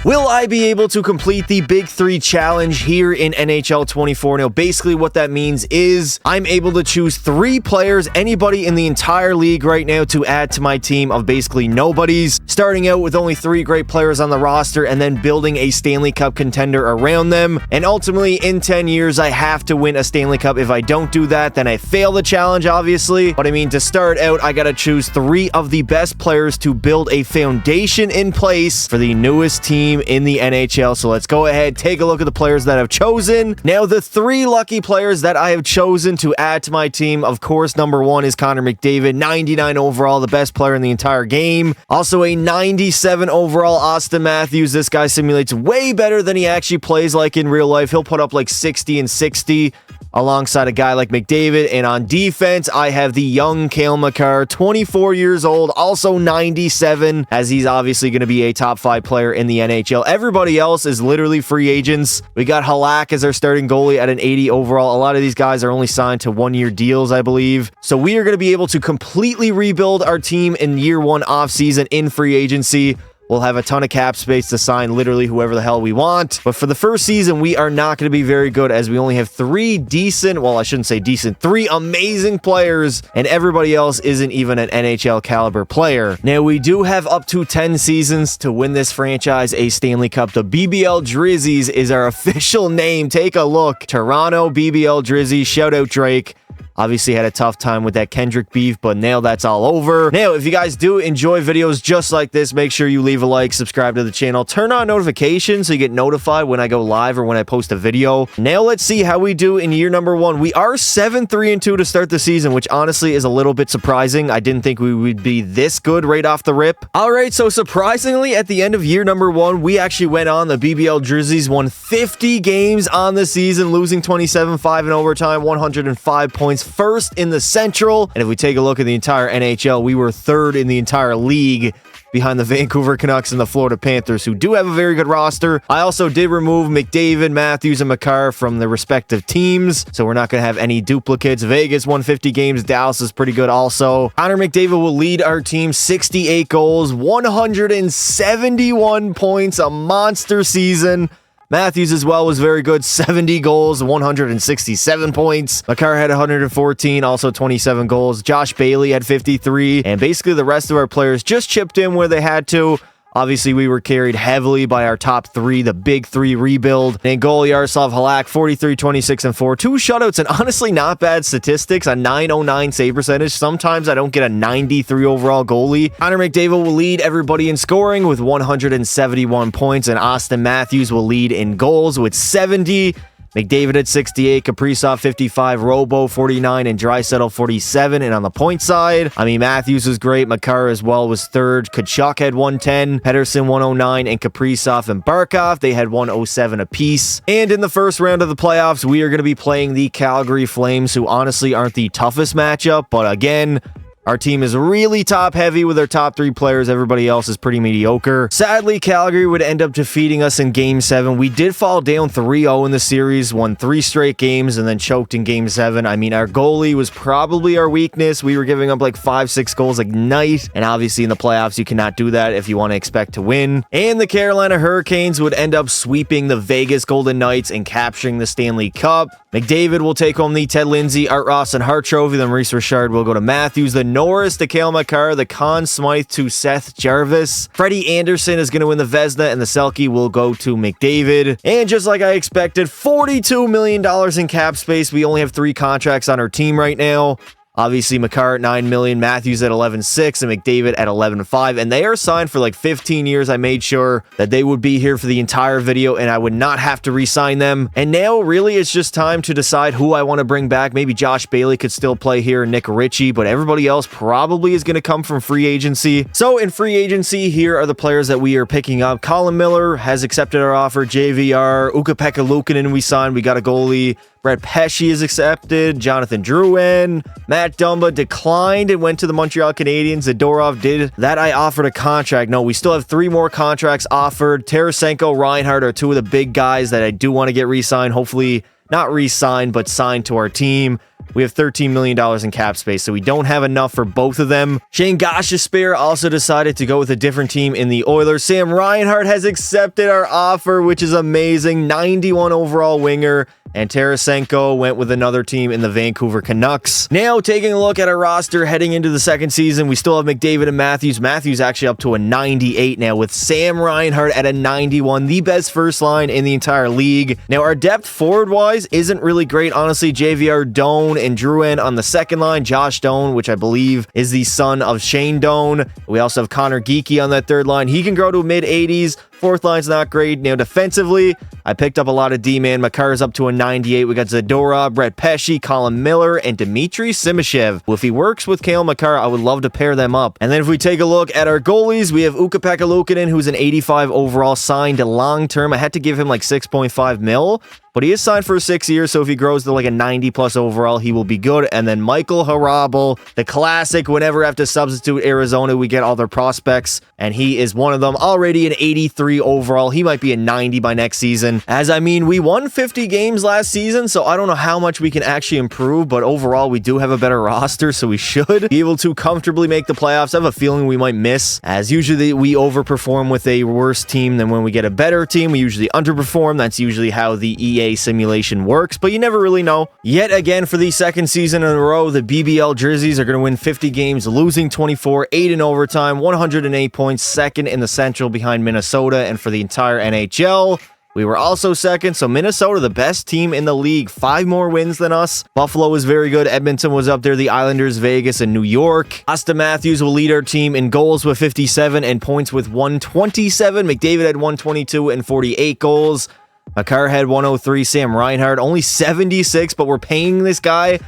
Will I be able to complete the Big 3 challenge here in NHL 24? Now, basically what that means is I'm able to choose 3 players, anybody in the entire league right now, to add to my team of basically nobodies, starting out with only 3 great players on the roster and then building a Stanley Cup contender around them. And ultimately, in 10 years, I have to win a Stanley Cup. If I don't do that, then I fail the challenge, obviously. But I mean, to start out, I gotta choose 3 of the best players to build a foundation in place for the newest team in the NHL. So let's go ahead, take a look at the players that I've chosen. Now, the 3 lucky players that I have chosen to add to my team, of course, number 1 is Connor McDavid, 99 overall, the best player in the entire game. Also a 97 overall, Austin Matthews. This guy simulates way better than he actually plays like in real life. He'll put up like 60 and 60 alongside a guy like McDavid. And on defense, I have the young Cale Makar, 24 years old, also 97, as he's obviously going to be a top 5 player in the NHL. Everybody else is literally free agents. We got Halak as our starting goalie at an 80 overall. A lot of these guys are only signed to 1-year deals, I believe. So we are going to be able to completely rebuild our team in year 1 offseason in free agency. We'll have a ton of cap space to sign literally whoever the hell we want. But for the first season, we are not going to be very good, as we only have 3 decent, well, I shouldn't say decent, 3 amazing players, and everybody else isn't even an NHL caliber player. Now, we do have up to 10 seasons to win this franchise a Stanley Cup. The BBL Drizzies is our official name. Take a look. Toronto BBL Drizzy. Shout out Drake. Obviously had a tough time with that Kendrick beef, but now that's all over. Now, if you guys do enjoy videos just like this, make sure you leave a like, subscribe to the channel, turn on notifications so you get notified when I go live or when I post a video. Now, let's see how we do in year number 1. We are 7-3-2 to start the season, which honestly is a little bit surprising. I didn't think we would be this good right off the rip. All right, so surprisingly, at the end of year number 1, we actually went on. The BBL Drizzies won 50 games on the season, losing 27-5 in overtime, 105 points. First in the Central, and if we take a look at the entire NHL, we were 3rd in the entire league behind the Vancouver Canucks and the Florida Panthers, who do have a very good roster. I also did remove McDavid, Matthews, and Makar from their respective teams, so we're not going to have any duplicates. Vegas won 50 games. Dallas is pretty good also. Connor McDavid will lead our team, 68 goals, 171 points, a monster season. Matthews as well was very good, 70 goals, 167 points. Makar had 114, also 27 goals. Josh Bailey had 53, and basically the rest of our players just chipped in where they had to. Obviously, we were carried heavily by our top 3, the Big 3 rebuild. And goalie Yaroslav Halak, 43, 26, and 4. 2 shutouts, and honestly, not bad statistics. A 909 save percentage. Sometimes I don't get a 93 overall goalie. Connor McDavid will lead everybody in scoring with 171 points, and Austin Matthews will lead in goals with 70. McDavid at 68, Kaprizov 55, Robo 49, and Draisaitl 47. And on the point side, I mean, Matthews was great. Makar as well was 3rd. Kachuk had 110, Pedersen 109, and Kaprizov and Barkov, they had 107 apiece. And in the first round of the playoffs, we are going to be playing the Calgary Flames, who honestly aren't the toughest matchup, but again, our team is really top-heavy with our top 3 players. Everybody else is pretty mediocre. Sadly, Calgary would end up defeating us in Game 7. We did fall down 3-0 in the series, won 3 straight games, and then choked in Game 7. I mean, our goalie was probably our weakness. We were giving up like 5-6 goals a night, and obviously in the playoffs, you cannot do that if you want to expect to win. And the Carolina Hurricanes would end up sweeping the Vegas Golden Knights and capturing the Stanley Cup. McDavid will take home the Ted Lindsay, Art Ross, and Hart Trophy. Then Maurice Richard will go to Matthews. The Norris to Cale Makar, the Conn Smythe to Seth Jarvis. Freddie Anderson is going to win the Vezina, and the Selke will go to McDavid. And just like I expected, $42 million in cap space. We only have 3 contracts on our team right now. Obviously, Makar at $9 million, Matthews at $11.6, and McDavid at $11.5, and they are signed for like 15 years. I made sure that they would be here for the entire video, and I would not have to re-sign them. And now, really, it's just time to decide who I want to bring back. Maybe Josh Bailey could still play here, Nick Ritchie, but everybody else probably is going to come from free agency. So, in free agency, here are the players that we are picking up. Colin Miller has accepted our offer. JVR, Ukko-Pekka Luukkonen we signed. We got a goalie. Brett Pesce is accepted. Jonathan Drouin. Matt Dumba declined and went to the Montreal Canadiens. Zadorov did that. I offered a contract. No, we still have 3 more contracts offered. Tarasenko, Reinhardt are 2 of the big guys that I do want to get re-signed. Hopefully not re-signed, but signed to our team. we have $13 million in cap space, so we don't have enough for both of them. Shane Gostisbehere also decided to go with a different team in the Oilers. Sam Reinhart has accepted our offer, which is amazing. 91 overall winger. And Tarasenko went with another team in the Vancouver Canucks. Now, taking a look at our roster heading into the second season, we still have McDavid and Matthews. Matthews actually up to a 98 now, with Sam Reinhart at a 91, the best first line in the entire league. Now, our depth forward-wise isn't really great, honestly. JVR Doan and Drouin on the second line. Josh Doan, which I believe is the son of Shane Doan. We also have Connor Geekie on that third line. He can grow to mid-80s. Fourth line's not great. Now, defensively, I picked up a lot of D-man. Makar's up to a 98. We got Zadorov, Brett Pesci, Colin Miller, and Dmitry Simashev. Well, if he works with Cale Makar, I would love to pair them up. And then if we take a look at our goalies, we have Ukko-Pekka Luukkonen, who's an 85 overall, signed long-term. I had to give him like 6.5 mil. But he is signed for 6 years, so if he grows to like a 90-plus overall, he will be good. And then Michael Harabel, the classic, whenever I have to substitute Arizona, we get all their prospects, and he is one of them. Already an 83 overall. He might be a 90 by next season. As I mean, we won 50 games last season, so I don't know how much we can actually improve, but overall, we do have a better roster, so we should be able to comfortably make the playoffs. I have a feeling we might miss, as usually we overperform with a worse team than when we get a better team. We usually underperform. That's usually how the EA simulation works, but you never really know. Yet again, for the second season in a row, the BBL jerseys are going to win 50 games, losing 24, 8 in overtime, 108 points, second in the Central behind Minnesota. And for the entire NHL, we were also second, so Minnesota, the best team in the league, 5 more wins than us. Buffalo was very good. Edmonton was up there. The Islanders, Vegas, and New York. Austin Matthews will lead our team in goals with 57 and points with 127. McDavid had 122 and 48 goals. Makar had 103. Sam Reinhart only 76, but we're paying this guy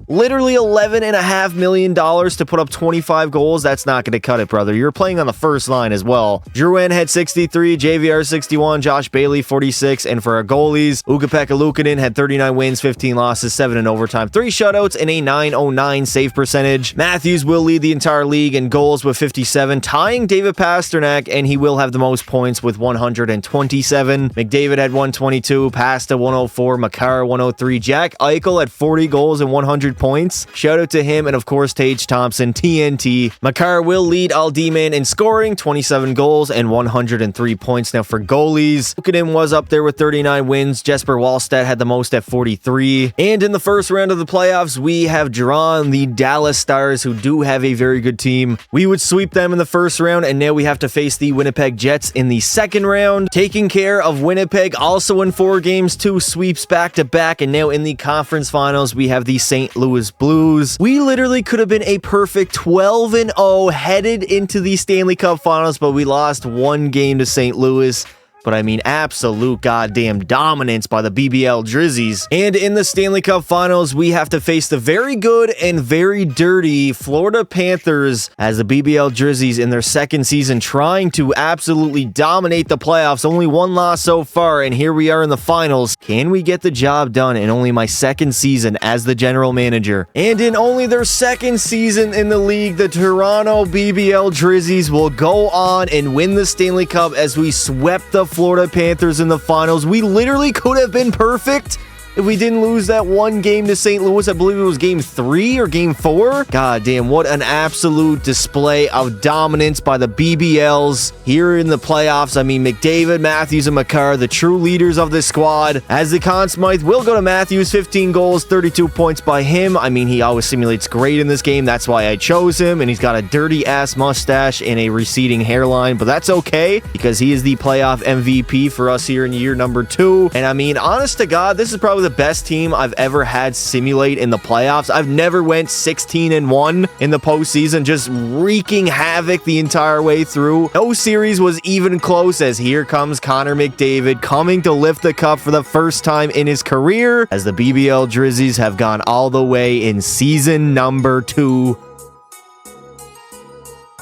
literally $11.5 million to put up 25 goals. That's not going to cut it, brother. You're playing on the first line as well. Drouin had 63, JVR 61, Josh Bailey 46, and for our goalies, Ukko-Pekka Luukkonen had 39 wins, 15 losses, 7 in overtime, 3 shutouts, and a .909 save percentage. Matthews will lead the entire league in goals with 57, tying David Pastrnak, and he will have the most points with 127. McDavid had 122, Pasta 104, Makar 103, Jack Eichel had 40 goals and 100 points. Shout out to him, and of course Tage Thompson, TNT. Makar will lead all D-man in scoring, 27 goals and 103 points. Now for goalies, Luukkonen was up there with 39 wins. Jesper Wallstedt had the most at 43. And in the first round of the playoffs, we have drawn the Dallas Stars, who do have a very good team. We would sweep them in the first round, and now we have to face the Winnipeg Jets in the second round. Taking care of Winnipeg, also in 4 games, 2 sweeps back-to-back, and now in the conference finals, we have the St. Louis Blues. We literally could have been a perfect 12-0 headed into the Stanley Cup Finals, but we lost 1 game to St. Louis. But I mean, absolute goddamn dominance by the BBL Drizzies. And in the Stanley Cup Finals, we have to face the very good and very dirty Florida Panthers as the BBL Drizzies in their second season trying to absolutely dominate the playoffs. Only 1 loss so far, and here we are in the finals. Can we get the job done in only my second season as the general manager? And in only their second season in the league, the Toronto BBL Drizzies will go on and win the Stanley Cup as we swept the Florida Panthers in the finals. We literally could have been perfect if we didn't lose that 1 game to St. Louis. I believe it was game 3 or game 4. God damn, what an absolute display of dominance by the BBLs here in the playoffs. I mean, McDavid, Matthews, and Makar, the true leaders of this squad. As the Conn Smythe will go to Matthews, 15 goals, 32 points by him. I mean, he always simulates great in this game. That's why I chose him, and he's got a dirty-ass mustache and a receding hairline, but that's okay because he is the playoff MVP for us here in year number 2. And I mean, honest to God, this is probably the best team I've ever had simulate in the playoffs. I've never went 16-1 in the postseason, just wreaking havoc the entire way through. No series was even close, as here comes Connor McDavid coming to lift the cup for the first time in his career, as the BBL Drizzies have gone all the way in season number 2.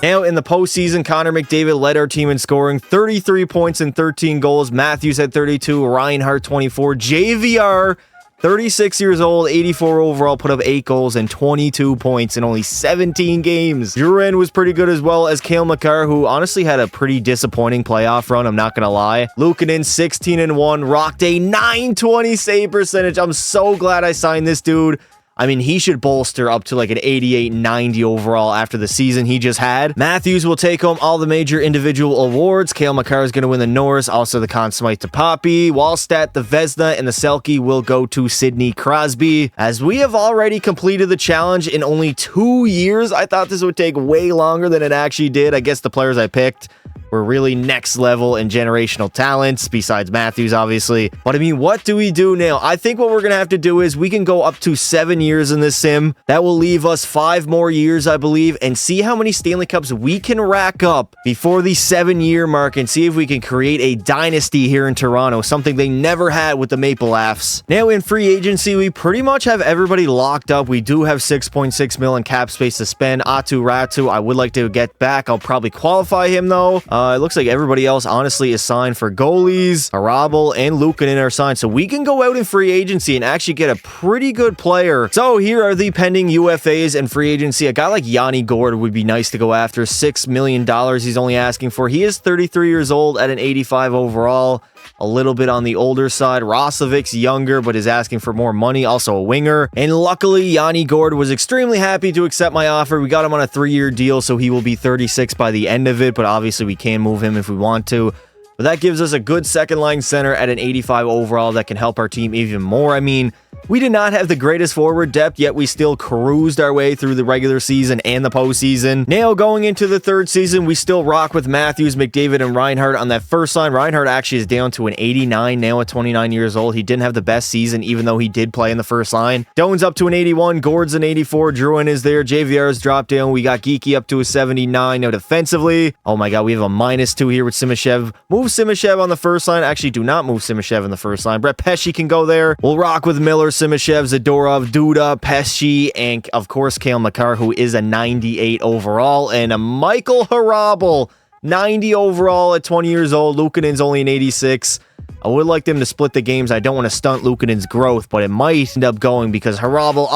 Now, in the postseason, Connor McDavid led our team in scoring, 33 points and 13 goals. Matthews had 32, Reinhart 24, JVR, 36 years old, 84 overall, put up 8 goals and 22 points in only 17 games. Drouin was pretty good as well as Cale Makar, who honestly had a pretty disappointing playoff run, I'm not gonna lie. Luukkonen, 16-1, rocked a .920 save percentage. I'm so glad I signed this dude. I mean, he should bolster up to like an 88, 90 overall after the season he just had. Matthews will take home all the major individual awards. Cale Makar is going to win the Norris, also the Conn Smythe to Poppy. Wallstat, the Vezina, and the Selke will go to Sidney Crosby. As we have already completed the challenge in only 2 years, I thought this would take way longer than it actually did. I guess the players I picked were really next level and generational talents, besides Matthews, obviously. But I mean, what do we do now? I think what we're going to have to do is we can go up to 7 years in this sim. That will leave us 5 more years, I believe, and see how many Stanley Cups we can rack up before the 7-year mark and see if we can create a dynasty here in Toronto, something they never had with the Maple Leafs. Now, in free agency, we pretty much have everybody locked up. We do have 6.6 mil in cap space to spend. Atu Ratu, I would like to get back. I'll probably qualify him, though. It looks like everybody else, honestly, is signed for goalies. Harabel and Luukkonen are signed, so we can go out in free agency and actually get a pretty good player. So here are the pending UFAs and free agency. A guy like Yanni Gourde would be nice to go after. $6 million he's only asking for. He is 33 years old at an 85 overall. A little bit on the older side. Roslovic's younger, but is asking for more money. Also a winger. And luckily, Yanni Gourde was extremely happy to accept my offer. We got him on a 3-year deal, so he will be 36 by the end of it. But obviously, we can move him if we want to. But that gives us a good second-line center at an 85 overall that can help our team even more. I mean, we did not have the greatest forward depth, yet we still cruised our way through the regular season and the postseason. Now, going into the third season, we still rock with Matthews, McDavid, and Reinhart on that first line. Reinhart actually is down to an 89 now at 29 years old. He didn't have the best season, even though he did play in the first line. Doan's up to an 81. Gourde's an 84. Drouin is there. JVR's dropped down. We got Geeky up to a 79. Now, defensively, oh my god, we have a -2 here with Simashev. Move Simashev on the first line. Actually, do not move Simashev in the first line. Brett Pesce can go there. We'll rock with Miller, Simashev, Zadorov, Duda, Pesce, and of course Cale Makar, who is a 98 overall, and a Michael Harabel, 90 overall at 20 years old. Luukkonen's only an 86. I would like them to split the games. I don't want to stunt Luukkonen's growth, but it might end up going because Harabel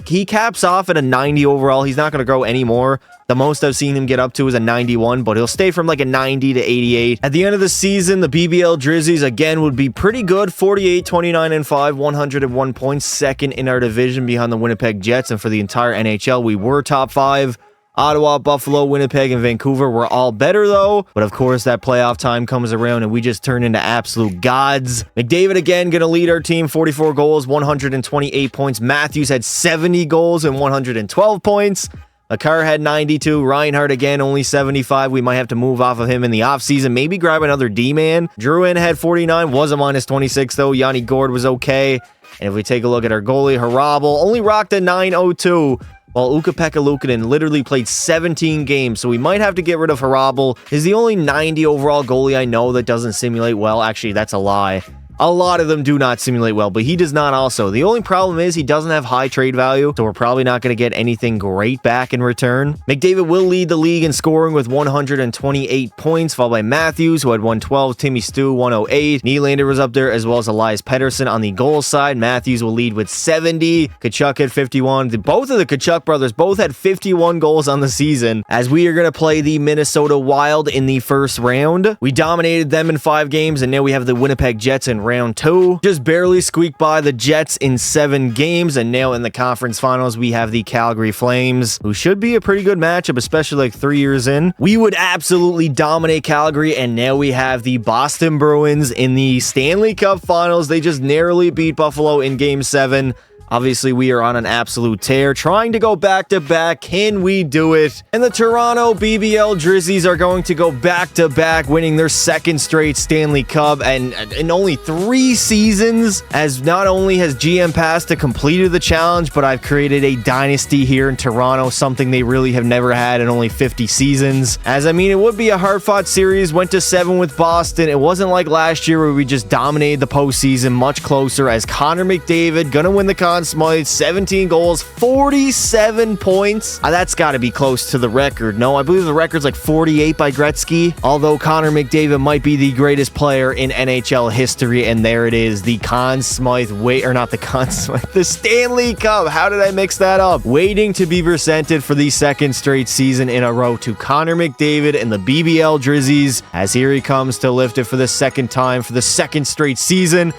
he caps off at a 90 overall. He's not going to grow anymore. The most I've seen him get up to is a 91, but he'll stay from like a 90 to 88. At the end of the season, the BBL Drizzies, again, would be pretty good. 48, 29, and 5, 101 points, second in our division behind the Winnipeg Jets, and for the entire NHL, we were top 5. Ottawa, Buffalo, Winnipeg, and Vancouver were all better, though. But of course, that playoff time comes around, and we just turn into absolute gods. McDavid, again, going to lead our team. 44 goals, 128 points. Matthews had 70 goals and 112 points. Makar had 92. Reinhart, again, only 75. We might have to move off of him in the offseason. Maybe grab another D-man. Drouin had 49. Was a -26, though. Yanni Gourde was okay. And if we take a look at our goalie, Harabel only rocked a 902. While Ukko-Pekka Luukkonen literally played 17 games, so we might have to get rid of Harabel. He's the only 90 overall goalie I know that doesn't simulate well. Actually, that's a lie. A lot of them do not simulate well, but he does not also. The only problem is he doesn't have high trade value, so we're probably not going to get anything great back in return. McDavid will lead the league in scoring with 128 points, followed by Matthews, who had 112, Timmy Stu, 108. Nylander was up there, as well as Elias Pettersson on the goal side. Matthews will lead with 70. Kachuk had 51. Both of the Kachuk brothers both had 51 goals on the season, as we are going to play the Minnesota Wild in the first round. We dominated them in 5 games, and now we have the Winnipeg Jets in round 2. Just barely squeaked by the Jets in 7 games, and now in the conference finals, we have the Calgary Flames, who should be a pretty good matchup, especially like 3 years in. We would absolutely dominate Calgary, and now we have the Boston Bruins in the Stanley Cup Finals. They just narrowly beat Buffalo in Game 7. Obviously, we are on an absolute tear, trying to go back-to-back. Can we do it? And the Toronto BBL Drizzies are going to go back-to-back, winning their 2nd straight Stanley Cup, and in only 3 seasons, as not only has GM Pasta completed the challenge, but I've created a dynasty here in Toronto, something they really have never had in only 50 seasons. As I mean, it would be a hard-fought series, went to 7 with Boston. It wasn't like last year where we just dominated the postseason, much closer, as Connor McDavid gonna win the Conn Smythe, 17 goals, 47 points. That's got to be close to the record. No, I believe the record's like 48 by Gretzky. Although Connor McDavid might be the greatest player in NHL history, and there it is, the Conn Smythe, the Stanley Cup. How did I mix that up? Waiting to be presented for the 2nd straight season in a row to Connor McDavid and the BBL Drizzies, as here he comes to lift it for the 2nd time for the 2nd straight season.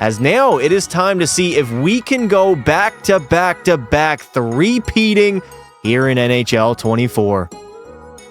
as now it is time to see if we can go back-to-back-to-back three-peating here in NHL 24.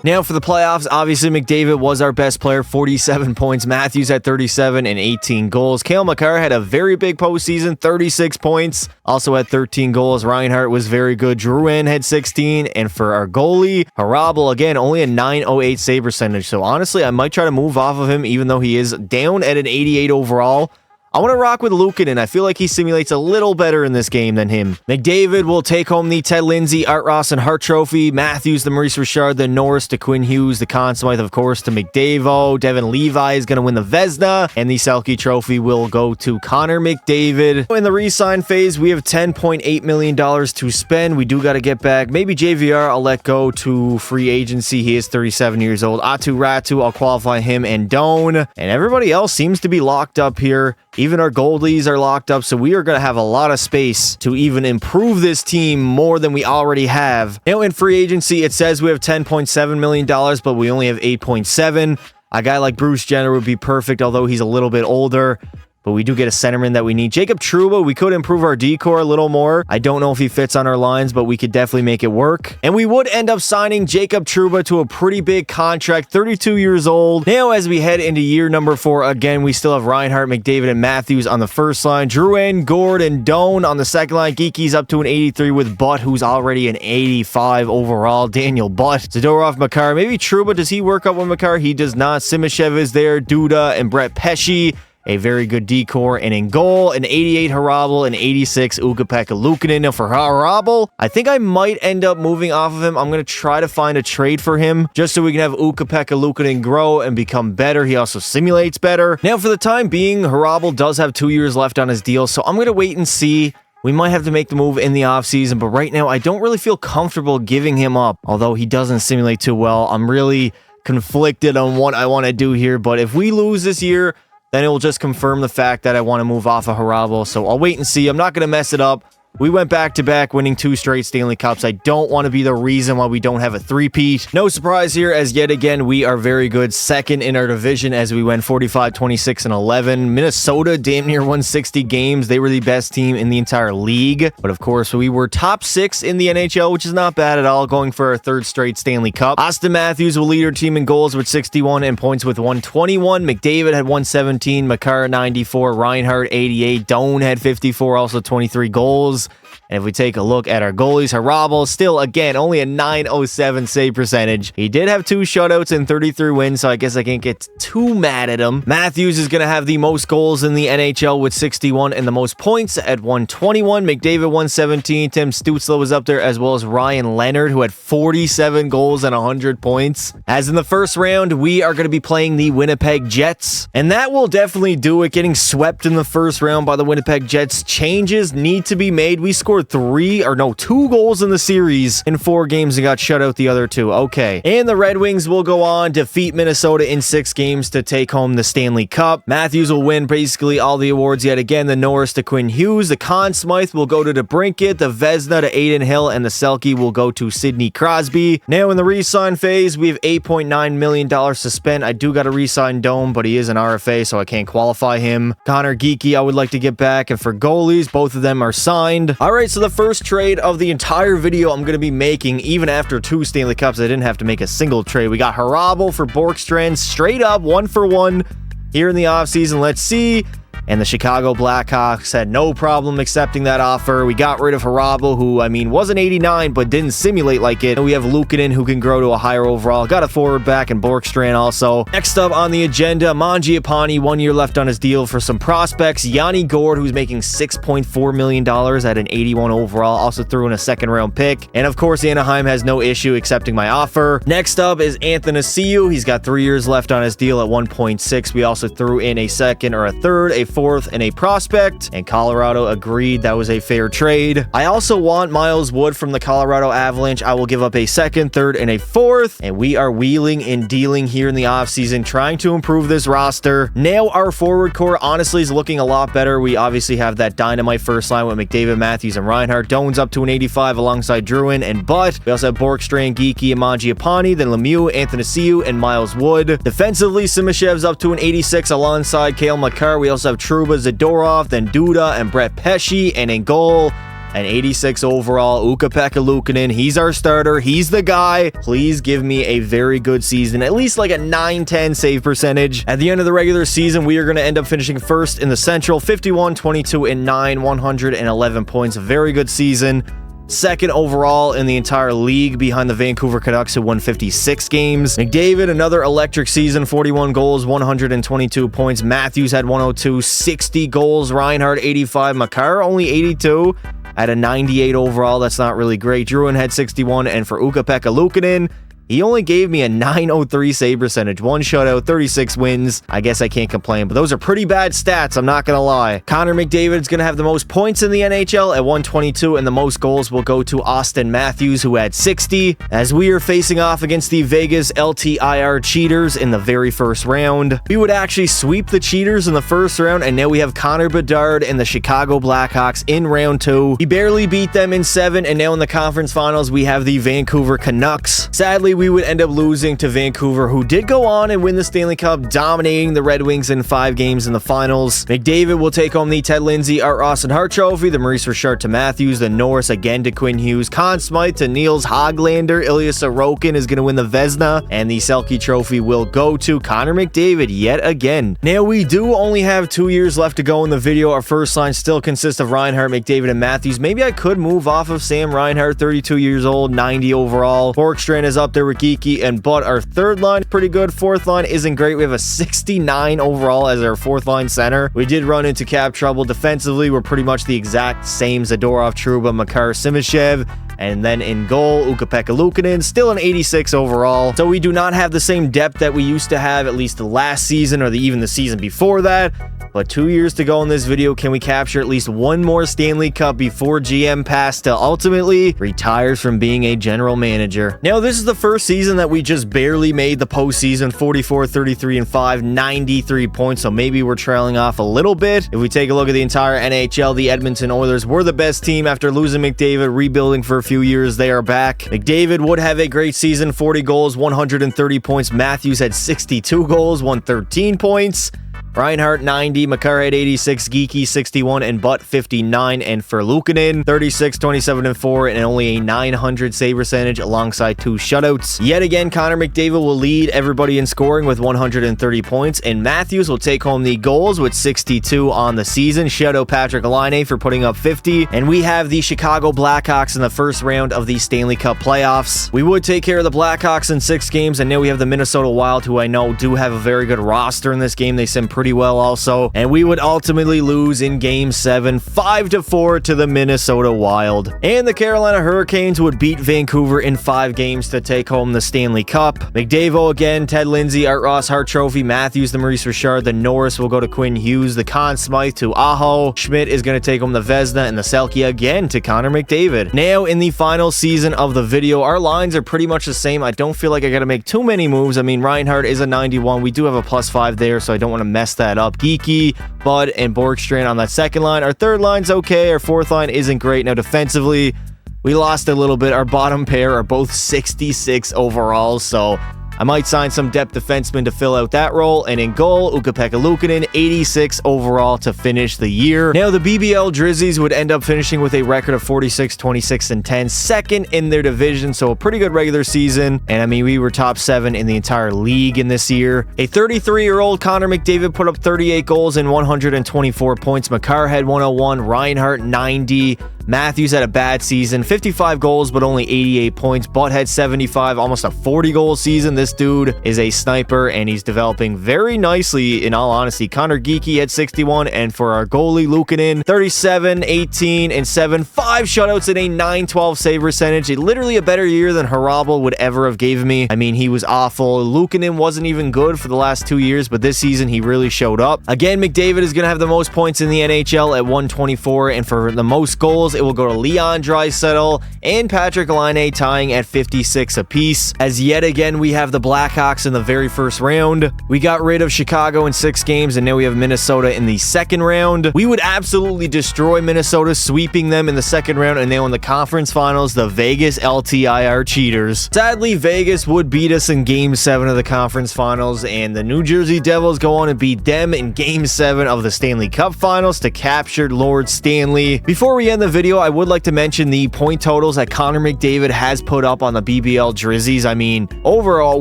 Now for the playoffs, obviously McDavid was our best player, 47 points. Matthews had 37 and 18 goals. Cale Makar had a very big postseason, 36 points. Also had 13 goals. Reinhart was very good. Drouin had 16. And for our goalie, Harabel, again, only a .908 save percentage. So honestly, I might try to move off of him, even though he is down at an 88 overall. I want to rock with Luukkonen. I feel like he simulates a little better in this game than him. McDavid will take home the Ted Lindsay, Art Ross, and Hart Trophy. Matthews, the Maurice Richard, the Norris, to Quinn Hughes, the Conn Smythe, of course, to McDavid. Devin Levi is going to win the Vezina, and the Selke Trophy will go to Connor McDavid. In the re-sign phase, we have $10.8 million to spend. We do got to get back. Maybe JVR, I'll let go to free agency. He is 37 years old. Atu Ratu, I'll qualify him and Doan. And everybody else seems to be locked up here. Even our goalies are locked up, so we are going to have a lot of space to even improve this team more than we already have. Now, in free agency, it says we have $10.7 million, but we only have 8.7. A guy like Bruce Jenner would be perfect, although he's a little bit older. But we do get a centerman that we need. Jacob Trouba, we could improve our decor a little more. I don't know if he fits on our lines, but we could definitely make it work. And we would end up signing Jacob Trouba to a pretty big contract, 32 years old. Now, as we head into year number 4, again, we still have Reinhart, McDavid, and Matthews on the first line. Drouin, Gord, and Doan on the second line. Geeky's up to an 83 with Butt, who's already an 85 overall. Daniel Butt. Zadorov, Makar. Maybe Trouba, does he work up with Makar? He does not. Simashev is there. Duda and Brett Pesce. A very good decor. And in goal, an 88 Harabel, an 86 Ukko-Pekka Luukkonen. Now for Harabel, I think I might end up moving off of him. I'm going to try to find a trade for him, just so we can have Ukko-Pekka Luukkonen grow and become better. He also simulates better. Now for the time being, Harabel does have 2 years left on his deal, so I'm going to wait and see. We might have to make the move in the offseason, but right now I don't really feel comfortable giving him up, although he doesn't simulate too well. I'm really conflicted on what I want to do here, but if we lose this year, then it will just confirm the fact that I want to move off of Harabel. So I'll wait and see. I'm not going to mess it up. We went back-to-back, winning 2 straight Stanley Cups. I don't want to be the reason why we don't have a three-peat. No surprise here, as yet again, we are very good. Second in our division as we went 45, 26, and 11. Minnesota damn near won 60 games. They were the best team in the entire league. But of course, we were top 6 in the NHL, which is not bad at all, going for our 3rd straight Stanley Cup. Austin Matthews will lead our team in goals with 61 and points with 121. McDavid had 117. Makar 94. Reinhart 88. Doan had 54, also 23 goals. And if we take a look at our goalies, Harabel still, again, only a .907 save percentage. He did have 2 shutouts and 33 wins, so I guess I can't get too mad at him. Matthews is going to have the most goals in the NHL with 61 and the most points at 121. McDavid 117. Tim Stützle was up there, as well as Ryan Leonard, who had 47 goals and 100 points. As in the first round, we are going to be playing the Winnipeg Jets, and that will definitely do it. Getting swept in the first round by the Winnipeg Jets. Changes need to be made. We scored 2 goals in the series in 4 games and got shut out the other 2. Okay. And the Red Wings will go on, defeat Minnesota in 6 games to take home the Stanley Cup. Matthews will win basically all the awards yet again. The Norris to Quinn Hughes. The Conn Smythe will go to DeBrincat. The Vezina to Aiden Hill. And the Selke will go to Sidney Crosby. Now in the re-sign phase, we have $8.9 million to spend. I do got to re-sign Dome, but he is an RFA, so I can't qualify him. Connor Geeky, I would like to get back. And for goalies, both of them are signed. All right, so the first trade of the entire video I'm going to be making, even after 2 Stanley Cups, I didn't have to make a single trade. We got Harabel for Borkstrand, straight up 1-for-1 here in the offseason. Let's see. And the Chicago Blackhawks had no problem accepting that offer. We got rid of Harabel, who, I mean, wasn't 89, but didn't simulate like it. And we have Luukkonen, who can grow to a higher overall. Got a forward back in Borkstrand also. Next up on the agenda, Mangiapane, 1 year left on his deal for some prospects. Yanni Gord, who's making $6.4 million at an 81 overall. Also threw in a 2nd-round pick. And of course, Anaheim has no issue accepting my offer. Next up is Anthony Ciu. He's got 3 years left on his deal at 1.6. We also threw in a 2nd or a 3rd, a 4th, and a prospect, and Colorado agreed that was a fair trade. I also want Miles Wood from the Colorado Avalanche. I will give up a 2nd, 3rd, and a 4th, and we are wheeling and dealing here in the offseason, trying to improve this roster. Now our forward core honestly is looking a lot better. We obviously have that dynamite first line with McDavid, Matthews, and Reinhart. Doan's up to an 85 alongside Drouin and Butt. We also have Borkstrand, Geeky, and Mangiapane, then Lemieux, Anthony and Miles Wood. Defensively, Simashev's up to an 86 alongside Cale Makar. We also have Trouba, Zadorov, then Duda, and Brett Pesce, and in goal, an 86 overall, Ukko-Pekka Luukkonen. He's our starter. He's the guy. Please give me a very good season, at least like a 9-10 save percentage. At the end of the regular season, we are going to end up finishing first in the Central, 51, 22, and 9, 111 points. A very good season. Second overall in the entire league behind the Vancouver Canucks, who won 56 games. McDavid, another electric season, 41 goals, 122 points. Matthews had 102, 60 goals. Reinhart, 85. Makar, only 82 at a 98 overall. That's not really great. Drouin had 61, and for Ukko-Pekka Luukkonen, he only gave me a 903 save percentage, 1 shutout, 36 wins. I guess I can't complain, but those are pretty bad stats, I'm not gonna lie. Connor McDavid's gonna have the most points in the NHL at 122, and the most goals will go to Austin Matthews, who had 60, as we are facing off against the Vegas LTIR Cheaters in the very first round. We would actually sweep the Cheaters in the first round, and now we have Connor Bedard and the Chicago Blackhawks in round 2. He barely beat them in 7, and now in the conference finals, we have the Vancouver Canucks. Sadly, we would end up losing to Vancouver, who did go on and win the Stanley Cup, dominating the Red Wings in 5 games in the finals. McDavid will take home the Ted Lindsay, Art Ross, and Hart Trophy, the Maurice Richard to Matthews, the Norris again to Quinn Hughes, Conn Smythe to Niels Hoglander, Ilya Sorokin is going to win the Vezina, and the Selke Trophy will go to Connor McDavid yet again. Now, we do only have 2 years left to go in the video. Our first line still consists of Reinhart, McDavid, and Matthews. Maybe I could move off of Sam Reinhart, 32 years old, 90 overall. Borkstrand is up there with Geeky and Butt. Our third line is pretty good. Fourth line isn't great. We have a 69 overall as our fourth line center. We did run into cap trouble. Defensively, we're pretty much the exact same. Zadorov, Trouba, Makar, Simashev. And then in goal, Ukko-Pekka Luukkonen, still an 86 overall. So we do not have the same depth that we used to have, at least the last season or even the season before that. But 2 years to go in this video. Can we capture at least one more Stanley Cup before GM Pasta ultimately retires from being a general manager? Now, this is the first season that we just barely made the postseason. 44, 33, and 5, 93 points. So maybe we're trailing off a little bit. If we take a look at the entire NHL, the Edmonton Oilers were the best team after losing McDavid, rebuilding for a few years. They are back. McDavid would have a great season, 40 goals, 130 points. Matthews had 62 goals, 113 points. Reinhart 90, Makar had 86, Geeky 61, and Butt 59. And for Luukkonen, 36, 27, and 4, and only a 900 save percentage alongside 2 shutouts. Yet again, Connor McDavid will lead everybody in scoring with 130 points, and Matthews will take home the goals with 62 on the season. Shout out Patrick Laine for putting up 50. And we have the Chicago Blackhawks in the first round of the Stanley Cup playoffs. We would take care of the Blackhawks in 6 games, and now we have the Minnesota Wild, who I know do have a very good roster in this game. They seem pretty well also, and we would ultimately lose in game 7, 5-4 to the Minnesota Wild. And the Carolina Hurricanes would beat Vancouver in 5 games to take home the Stanley Cup. McDavid again, Ted Lindsay, Art Ross, Hart Trophy, Matthews, the Maurice Richard, the Norris will go to Quinn Hughes, the Conn Smythe to Aho, Schmidt is going to take home the Vezina, and the Selke again to Connor McDavid. Now in the final season of the video, our lines are pretty much the same. I don't feel like I got to make too many moves. I mean, Reinhart is a 91. We do have a +5 there, so I don't want to mess that up. Geeky, Bud, and Borkstrand on that second line. Our third line's okay. Our fourth line isn't great. Now, defensively, we lost a little bit. Our bottom pair are both 66 overall, so I might sign some depth defensemen to fill out that role. And in goal, Ukko-Pekka Luukkonen, 86 overall to finish the year. Now, the BBL Drizzies would end up finishing with a record of 46, 26, and 10, second in their division, so a pretty good regular season. And I mean, we were top 7 in the entire league in this year. A 33-year-old Connor McDavid put up 38 goals and 124 points. Makar had 101, Reinhart 90. Matthews had a bad season, 55 goals, but only 88 points. Butt had 75, almost a 40-goal season. This dude is a sniper, and he's developing very nicely, in all honesty. Connor Geeky had 61, and for our goalie, Luukkonen, 37, 18, and 7, 5 shutouts and a 912 save percentage. Literally a better year than Harabel would ever have gave me. I mean, he was awful. Luukkonen wasn't even good for the last 2 years, but this season he really showed up. Again, McDavid is going to have the most points in the NHL at 124, and for the most goals, Finals, it will go to Leon Draisaitl and Patrick Laine tying at 56 apiece. As yet again, we have the Blackhawks in the very first round. We got rid of Chicago in 6 games, and now we have Minnesota in the second round. We would absolutely destroy Minnesota, sweeping them in the second round, and now in the conference finals, the Vegas LTIR cheaters. Sadly, Vegas would beat us in Game 7 of the conference finals, and the New Jersey Devils go on and beat them in Game 7 of the Stanley Cup finals to capture Lord Stanley. Before we end the video, I would like to mention the point totals that Connor McDavid has put up on the BBL Drizzies. I mean, overall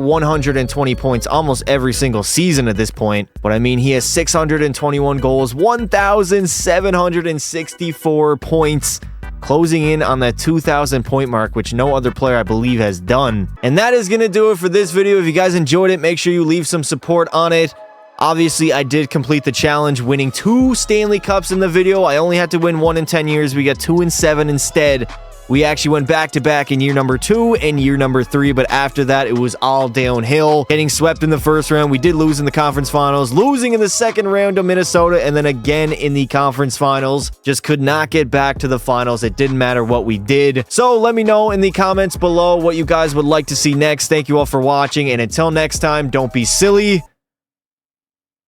120 points almost every single season at this point, but I mean, he has 621 goals, 1,764 points, closing in on that 2,000 point mark, which no other player I believe has done. And that is going to do it for this video. If you guys enjoyed it, make sure you leave some support on it. Obviously, I did complete the challenge, winning 2 Stanley Cups in the video. I only had to win 1 in 10 years. We got 2 in 7 instead. We actually went back-to-back in year number 2 and year number 3, but after that, it was all downhill. Getting swept in the first round, we did lose in the conference finals, losing in the second round to Minnesota, and then again in the conference finals. Just could not get back to the finals. It didn't matter what we did. So let me know in the comments below what you guys would like to see next. Thank you all for watching, and until next time, don't be silly.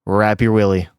Wrap your willy.